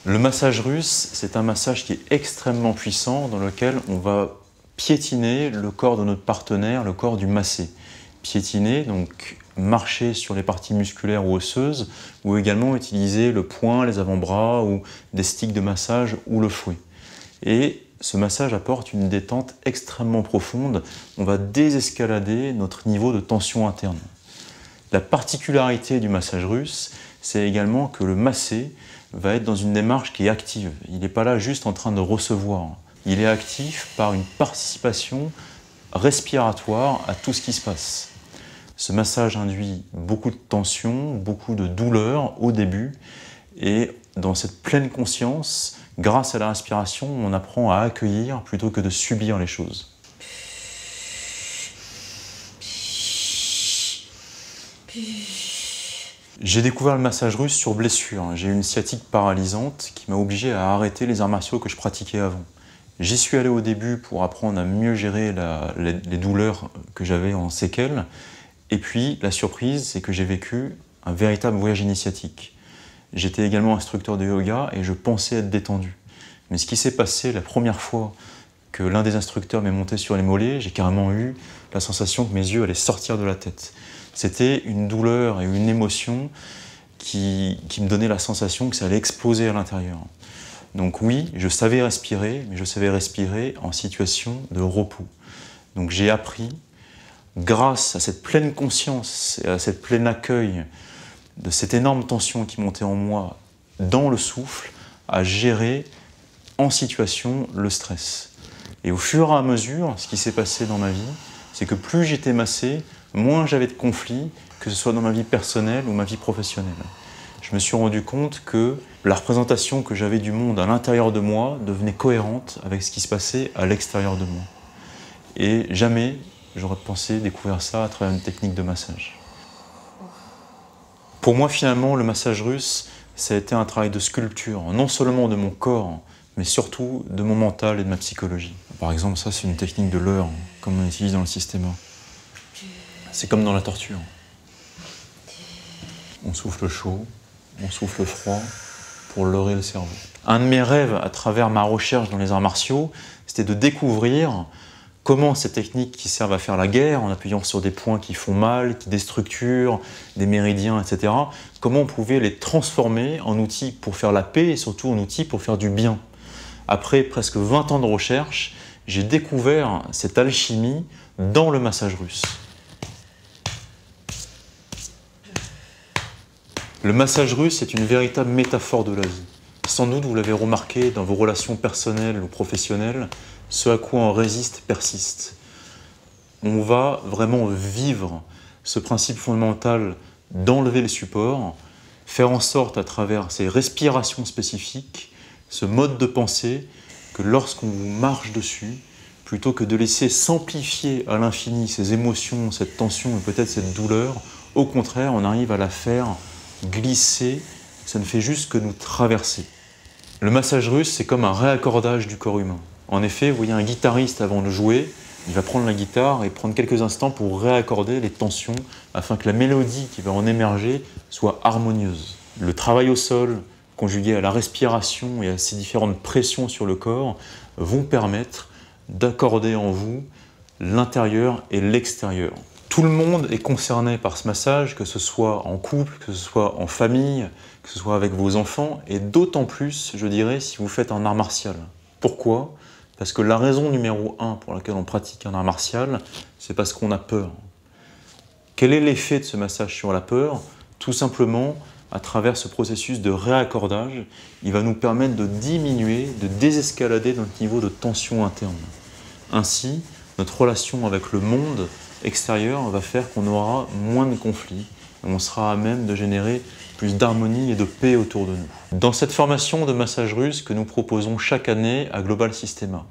Le massage russe, c'est un massage qui est extrêmement puissant dans lequel on va piétiner le corps de notre partenaire, le corps du massé. Piétiner, donc marcher sur les parties musculaires ou osseuses, ou également utiliser le poing, les avant-bras ou des sticks de massage ou le fouet. Et ce massage apporte une détente extrêmement profonde. On va désescalader notre niveau de tension interne. La particularité du massage russe, c'est également que le massé va être dans une démarche qui est active. Il n'est pas là juste en train de recevoir. Il est actif par une participation respiratoire à tout ce qui se passe. Ce massage induit beaucoup de tension, beaucoup de douleur au début, et dans cette pleine conscience, grâce à la respiration, on apprend à accueillir plutôt que de subir les choses. J'ai découvert le massage russe sur blessure. J'ai eu une sciatique paralysante qui m'a obligé à arrêter les arts martiaux que je pratiquais avant. J'y suis allé au début pour apprendre à mieux gérer les douleurs que j'avais en séquelles. Et puis, la surprise, c'est que j'ai vécu un véritable voyage initiatique. J'étais également instructeur de yoga et je pensais être détendu. Mais ce qui s'est passé la première fois que l'un des instructeurs m'est monté sur les mollets, j'ai carrément eu la sensation que mes yeux allaient sortir de la tête. C'était une douleur et une émotion qui me donnait la sensation que ça allait exploser à l'intérieur. Donc oui, je savais respirer, mais je savais respirer en situation de repos. Donc j'ai appris, grâce à cette pleine conscience et à cette plein accueil de cette énorme tension qui montait en moi dans le souffle, à gérer en situation le stress. Et au fur et à mesure, ce qui s'est passé dans ma vie, c'est que plus j'étais massé, moins j'avais de conflits, que ce soit dans ma vie personnelle ou ma vie professionnelle. Je me suis rendu compte que la représentation que j'avais du monde à l'intérieur de moi devenait cohérente avec ce qui se passait à l'extérieur de moi. Et jamais j'aurais pensé découvrir ça à travers une technique de massage. Pour moi, finalement, le massage russe, ça a été un travail de sculpture, non seulement de mon corps, mais surtout de mon mental et de ma psychologie. Par exemple, ça, c'est une technique de leurre, comme on utilise dans le système. C'est comme dans la torture. On souffle chaud, on souffle froid pour leurrer le cerveau. Un de mes rêves, à travers ma recherche dans les arts martiaux, c'était de découvrir comment ces techniques qui servent à faire la guerre, en appuyant sur des points qui font mal, qui déstructurent, des méridiens, etc., comment on pouvait les transformer en outils pour faire la paix et surtout en outils pour faire du bien. Après presque 20 ans de recherche, j'ai découvert cette alchimie dans le massage russe. Le massage russe est une véritable métaphore de la vie. Sans doute, vous l'avez remarqué dans vos relations personnelles ou professionnelles, ce à quoi on résiste persiste. On va vraiment vivre ce principe fondamental d'enlever le support, faire en sorte à travers ces respirations spécifiques, ce mode de pensée, que lorsqu'on vous marche dessus, plutôt que de laisser s'amplifier à l'infini ces émotions, cette tension et peut-être cette douleur, au contraire, on arrive à la faire glisser, ça ne fait juste que nous traverser. Le massage russe, c'est comme un réaccordage du corps humain. En effet, vous voyez un guitariste avant de jouer, il va prendre la guitare et prendre quelques instants pour réaccorder les tensions afin que la mélodie qui va en émerger soit harmonieuse. Le travail au sol, conjugué à la respiration et à ces différentes pressions sur le corps, vont permettre d'accorder en vous l'intérieur et l'extérieur. Tout le monde est concerné par ce massage, que ce soit en couple, que ce soit en famille, que ce soit avec vos enfants, et d'autant plus, je dirais, si vous faites un art martial. Pourquoi ? Parce que la raison numéro 1 pour laquelle on pratique un art martial, c'est parce qu'on a peur. Quel est l'effet de ce massage sur la peur ? Tout simplement, à travers ce processus de réaccordage, il va nous permettre de diminuer, de désescalader notre niveau de tension interne. Ainsi, notre relation avec le monde extérieur va faire qu'on aura moins de conflits, et on sera à même de générer plus d'harmonie et de paix autour de nous. Dans cette formation de massage russe que nous proposons chaque année à Global Systema,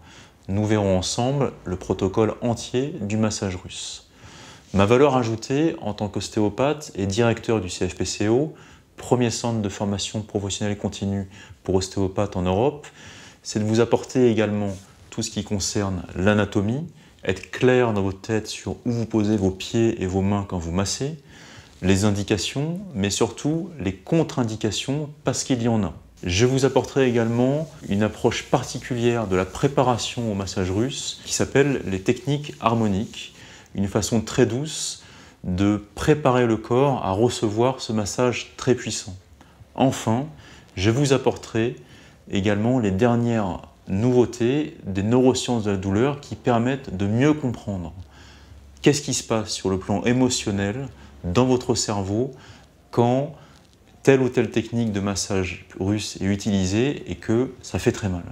nous verrons ensemble le protocole entier du massage russe. Ma valeur ajoutée en tant qu'ostéopathe et directeur du CFPCO, premier centre de formation professionnelle continue pour ostéopathes en Europe, c'est de vous apporter également tout ce qui concerne l'anatomie, être clair dans votre tête sur où vous posez vos pieds et vos mains quand vous massez, les indications, mais surtout les contre-indications, parce qu'il y en a. Je vous apporterai également une approche particulière de la préparation au massage russe qui s'appelle les techniques harmoniques, une façon très douce de préparer le corps à recevoir ce massage très puissant. Enfin, je vous apporterai également les dernières nouveautés des neurosciences de la douleur qui permettent de mieux comprendre qu'est-ce qui se passe sur le plan émotionnel dans votre cerveau quand telle ou telle technique de massage russe est utilisée et que ça fait très mal.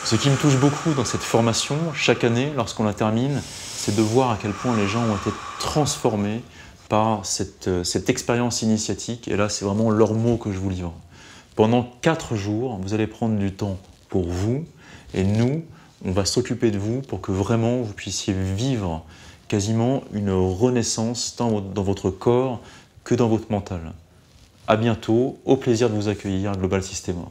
Ce qui me touche beaucoup dans cette formation, chaque année, lorsqu'on la termine, c'est de voir à quel point les gens ont été transformés par cette expérience initiatique. Et là, c'est vraiment leurs mots que je vous livre. Pendant 4 jours, vous allez prendre du temps pour vous, et nous, on va s'occuper de vous pour que vraiment vous puissiez vivre quasiment une renaissance tant dans votre corps que dans votre mental. À bientôt, au plaisir de vous accueillir à Global Systema.